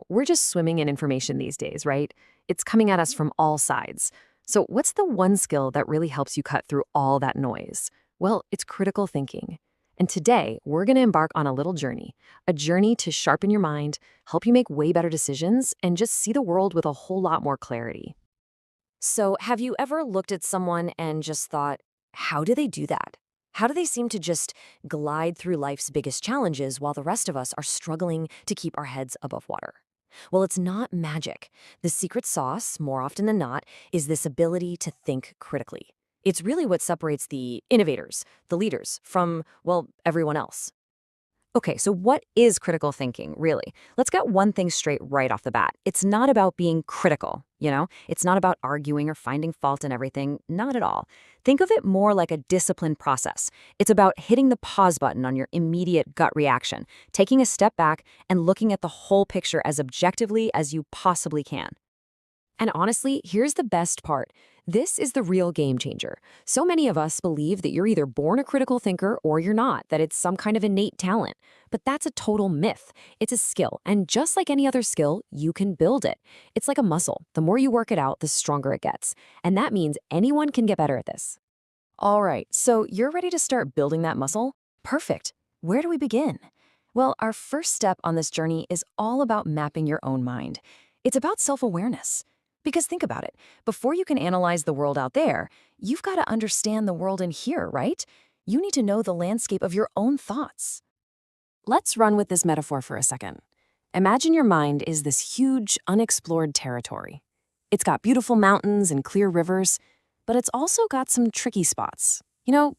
We're just swimming in information these days, right? It's coming at us from all sides. So, what's the one skill that really helps you cut through all that noise? Well, it's critical thinking. And today, we're going to embark on a journey to sharpen your mind, help you make way better decisions, and just see the world with a whole lot more clarity. So, have you ever looked at someone and just thought, how do they do that? How do they seem to just glide through life's biggest challenges while the rest of us are struggling to keep our heads above water? Well, it's not magic. The secret sauce, more often than not, is this ability to think critically. It's really what separates the innovators, the leaders, from, well, everyone else. Okay, so what is critical thinking, really? Let's get one thing straight right off the bat. It's not about being critical. It's not about arguing or finding fault in everything, not at all. Think of it more like a disciplined process. It's about hitting the pause button on your immediate gut reaction, taking a step back and looking at the whole picture as objectively as you possibly can. And honestly, here's the best part. This is the real game changer. So many of us believe that you're either born a critical thinker or you're not, that it's some kind of innate talent. But that's a total myth. It's a skill, and just like any other skill, you can build it. It's like a muscle. The more you work it out, the stronger it gets. And that means anyone can get better at this. All right, so you're ready to start building that muscle? Perfect. Where do we begin? Well, our first step on this journey is all about mapping your own mind. It's about self-awareness. Because think about it, before you can analyze the world out there, you've got to understand the world in here, right? You need to know the landscape of your own thoughts. Let's run with this metaphor for a second. Imagine your mind is this huge, unexplored territory. It's got beautiful mountains and clear rivers, but it's also got some tricky spots.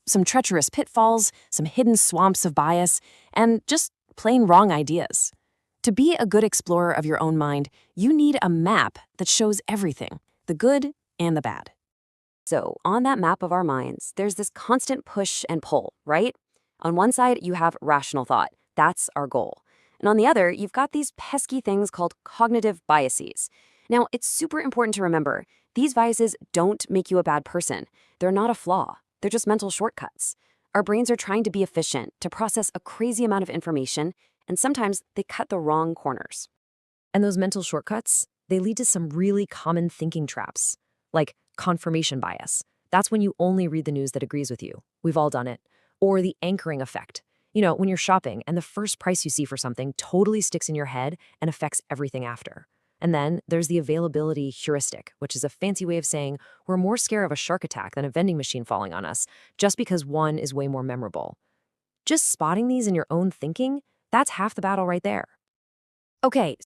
Some treacherous pitfalls, some hidden swamps of bias, and just plain wrong ideas. To be a good explorer of your own mind, you need a map that shows everything, the good and the bad. So, on that map of our minds, there's this constant push and pull, right? On one side, you have rational thought. That's our goal. And on the other, you've got these pesky things called cognitive biases. Now, it's super important to remember, these biases don't make you a bad person. They're not a flaw. They're just mental shortcuts. Our brains are trying to be efficient, to process a crazy amount of information, and sometimes they cut the wrong corners. And those mental shortcuts, they lead to some really common thinking traps, like confirmation bias. That's when you only read the news that agrees with you. We've all done it. Or the anchoring effect. When you're shopping and the first price you see for something totally sticks in your head and affects everything after. And then there's the availability heuristic, which is a fancy way of saying we're more scared of a shark attack than a vending machine falling on us, just because one is way more memorable. Just spotting these in your own thinking, that's half the battle right there. Okay,